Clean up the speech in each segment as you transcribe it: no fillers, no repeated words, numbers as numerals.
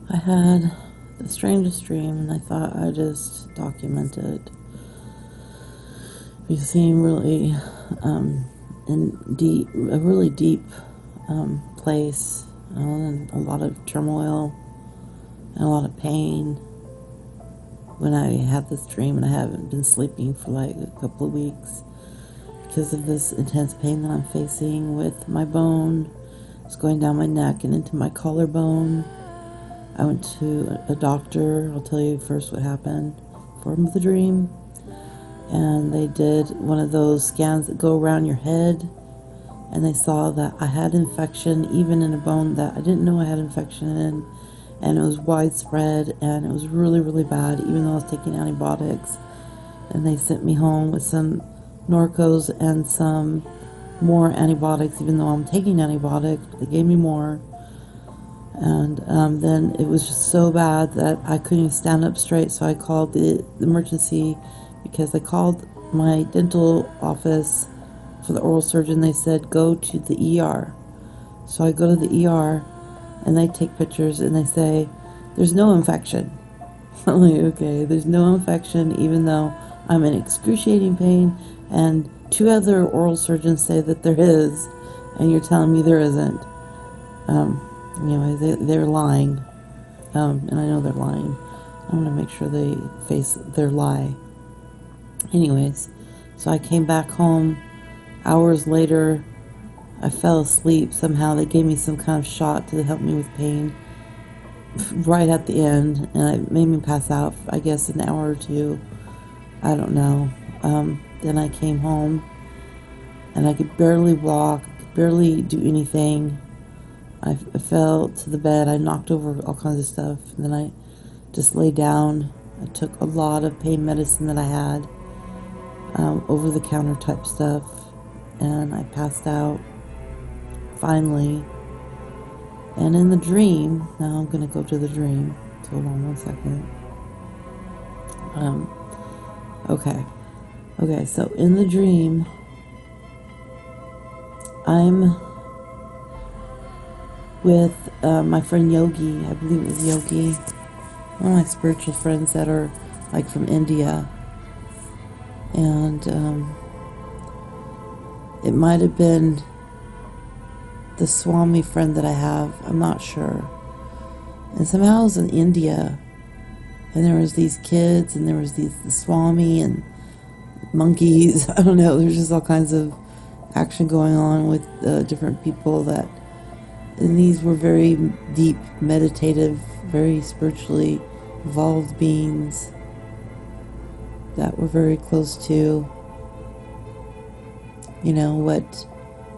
I had the strangest dream, and I thought I'd just document it. We seem really in a really deep place, and a lot of turmoil and a lot of pain. When I had this dream, and I haven't been sleeping for like a couple of weeks because of this intense pain that I'm facing with my bone. It's going down my neck and into my collarbone. I went to a doctor. I'll tell you first what happened from the dream. And they did one of those scans that go around your head. And they saw that I had infection even in a bone that I didn't know I had infection in. And it was widespread, and it was really, really bad, even though I was taking antibiotics. And they sent me home with some Norcos and some more antibiotics, even though I'm taking antibiotics, but they gave me more. And then it was just so bad that I couldn't even stand up straight, so I called the emergency because I called my dental office for the oral surgeon. They said, go to the ER. So I go to the ER, and they take pictures, and they say, there's no infection. I'm like, okay, there's no infection, even though I'm in excruciating pain, and two other oral surgeons say that there is, and you're telling me there isn't. Anyway, they're lying, and I know they're lying. I'm going to make sure they face their lie. Anyways, so I came back home. Hours later, I fell asleep. Somehow they gave me some kind of shot to help me with pain right at the end, and it made me pass out, I guess, an hour or two. I don't know. Then I came home, and I could barely walk, I could barely do anything. I fell to the bed. I knocked over all kinds of stuff, and then I just lay down. I took a lot of pain medicine that I had, over-the-counter type stuff, and I passed out finally. And in the dream, now I'm going to go to the dream. So hold on one second. Okay, so in the dream, I'm with my friend Yogi. I believe it was Yogi. One of my spiritual friends that are like from India. And it might have been the Swami friend that I have. I'm not sure. And somehow I was in India, and there was these kids, and there was the Swami and monkeys. I don't know. There's just all kinds of action going on with different people that, and these were very deep, meditative, very spiritually evolved beings that were very close to, what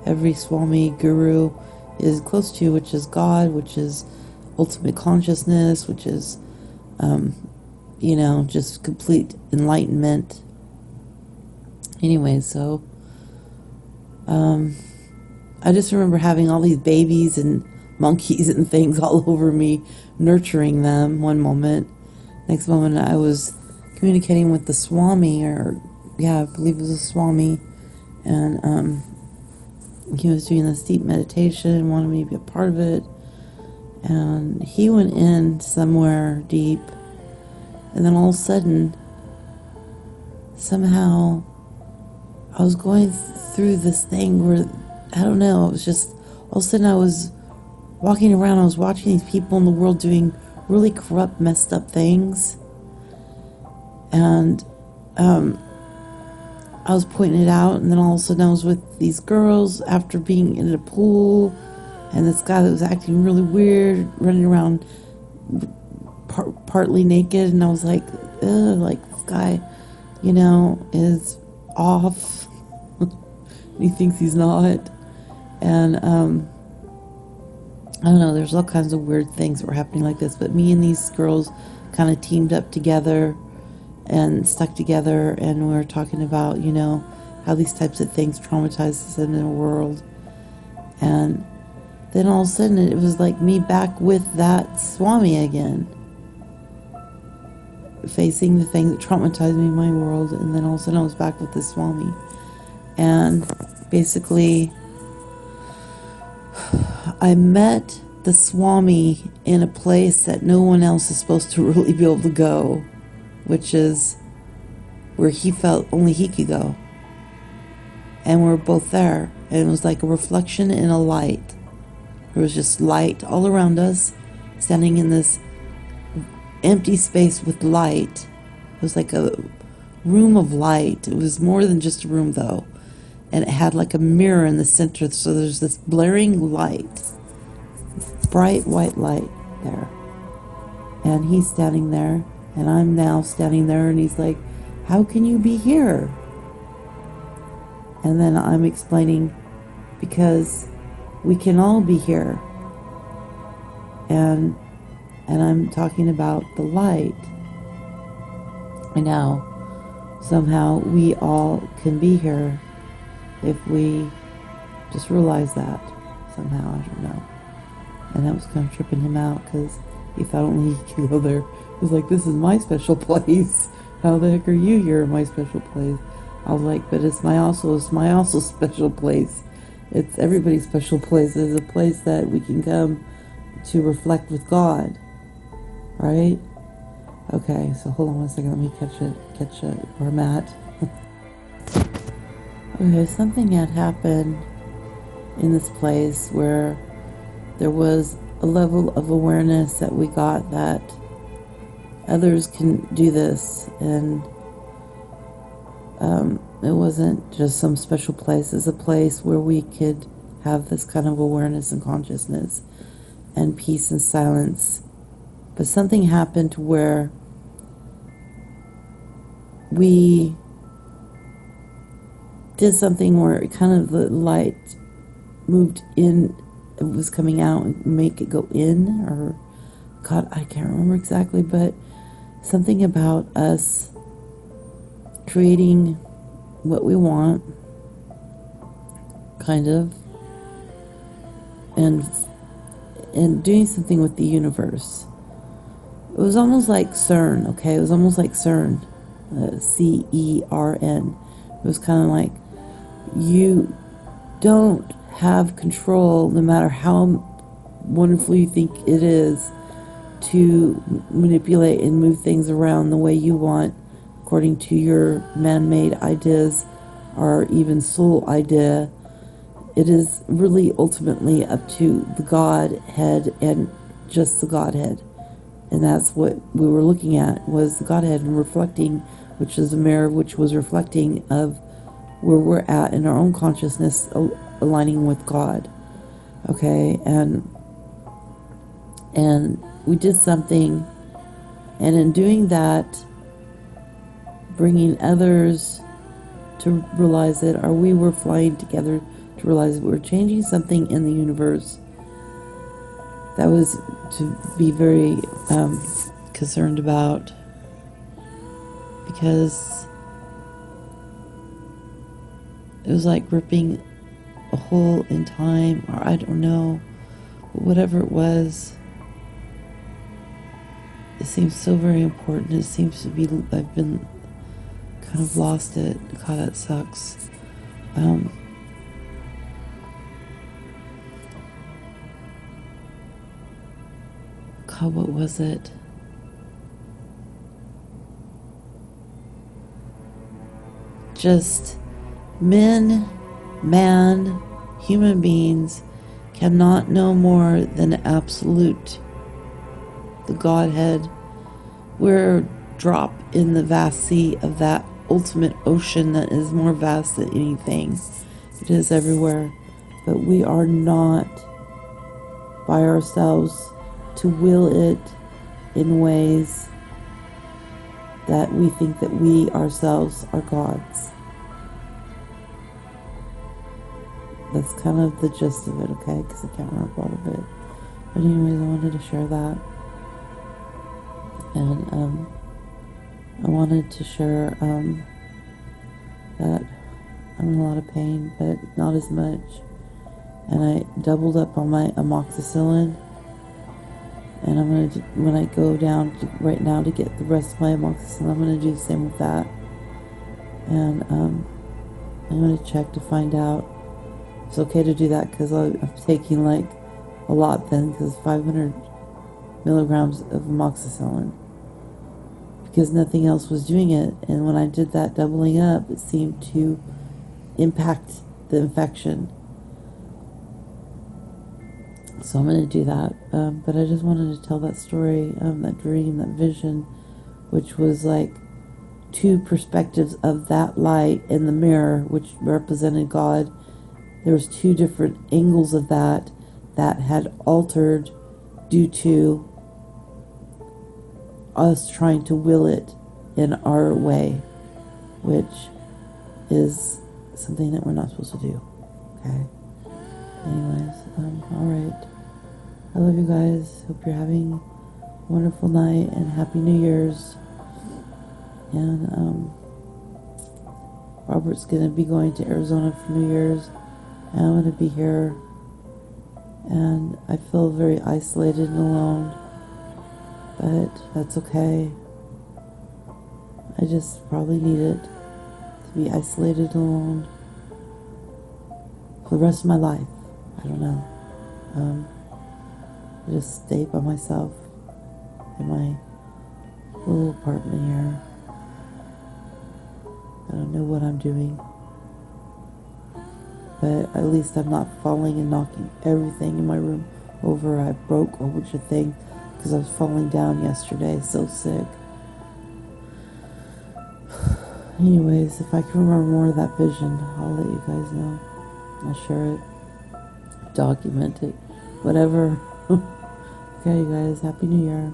every Swami guru is close to, which is God, which is ultimate consciousness, which is, just complete enlightenment. Anyway, so I just remember having all these babies and monkeys and things all over me, nurturing them one moment. Next moment, I was communicating with the Swami, I believe it was a Swami, and he was doing this deep meditation and wanted me to be a part of it. And he went in somewhere deep, and then all of a sudden, somehow, I was going through this thing where, I don't know, it was just, all of a sudden I was walking around, I was watching these people in the world doing really corrupt, messed up things. And I was pointing it out, and then all of a sudden I was with these girls after being in a pool, and this guy that was acting really weird, running around partly naked, and I was like, ugh, like this guy, is off. He thinks he's not. And I don't know, there's all kinds of weird things that were happening like this, but me and these girls kind of teamed up together and stuck together, and we were talking about, how these types of things traumatize us in the world. And then all of a sudden it was like me back with that Swami again, facing the things that traumatized me in my world. And then all of a sudden I was back with this Swami, and basically I met the Swami in a place that no one else is supposed to really be able to go, which is where he felt only he could go. And we're both there. And it was like a reflection in a light. There was just light all around us, standing in this empty space with light. It was like a room of light. It was more than just a room, though. And it had like a mirror in the center. So there's this blaring light, bright white light there. And he's standing there, and I'm now standing there, and he's like, how can you be here? And then I'm explaining, because we can all be here. And I'm talking about the light. And now, somehow, we all can be here if we just realize that. Somehow, I don't know. And that was kind of tripping him out, because he thought only he could go there. He was like, this is my special place. How the heck are you here in my special place? I was like, but it's my also special place. It's everybody's special place. It's a place that we can come to reflect with God. Right? Okay, so hold on one second. Let me catch it where I'm at. Okay, something had happened in this place where there was a level of awareness that we got that others can do this, and it wasn't just some special place. It's a place where we could have this kind of awareness and consciousness and peace and silence. But something happened to where we did something where it kind of the light moved in, it was coming out and make it go in, or God, I can't remember exactly, but something about us creating what we want, kind of, and doing something with the universe. It was almost like CERN, okay? It was almost like CERN, CERN. It was kind of like you don't have control, no matter how wonderful you think it is, to manipulate and move things around the way you want, according to your man-made ideas or even soul idea. It is really ultimately up to the Godhead and just the Godhead. And that's what we were looking at, was the Godhead, and reflecting, which is a mirror which was reflecting of where we're at in our own consciousness, aligning with God. Okay, and we did something, and in doing that, bringing others to realize it, or we were flying together to realize that we were changing something in the universe. That was to be very concerned about, because it was like ripping a hole in time, or I don't know, but whatever it was, it seems so very important. It seems to be, I've been kind of lost it. God, that sucks. God, what was it? Just man, human beings cannot know more than absolute, the Godhead. We're a drop in the vast sea of that ultimate ocean that is more vast than anything. It is everywhere. But we are not by ourselves to will it in ways that we think that we ourselves are gods. That's kind of the gist of it, okay? Because I can't remember all of it. But anyways, I wanted to share that. And I wanted to share that I'm in a lot of pain, but not as much. And I doubled up on my amoxicillin. And I'm going to, when I go down right now to get the rest of my amoxicillin, I'm going to do the same with that. And I'm going to check to find out. It's okay to do that because I'm taking like a lot then, because 500 milligrams of amoxicillin, because nothing else was doing it. And when I did that doubling up, it seemed to impact the infection. So I'm going to do that. But I just wanted to tell that story, that dream, that vision, which was like two perspectives of that light in the mirror, which represented God. There was two different angles of that had altered due to us trying to will it in our way, which is something that we're not supposed to do. Okay. Anyways, all right. I love you guys. Hope you're having a wonderful night and Happy New Year's. And Robert's gonna be going to Arizona for New Year's, and I'm gonna be here. And I feel very isolated and alone, but that's okay. I just probably need it to be isolated and alone for the rest of my life. I don't know. I just stay by myself in my little apartment here. I don't know what I'm doing, but at least I'm not falling and knocking everything in my room over. I broke a whole bunch of things because I was falling down yesterday, so sick. Anyways, if I can remember more of that vision, I'll let you guys know. I'll share it, document it, whatever. Okay, you guys, Happy New Year.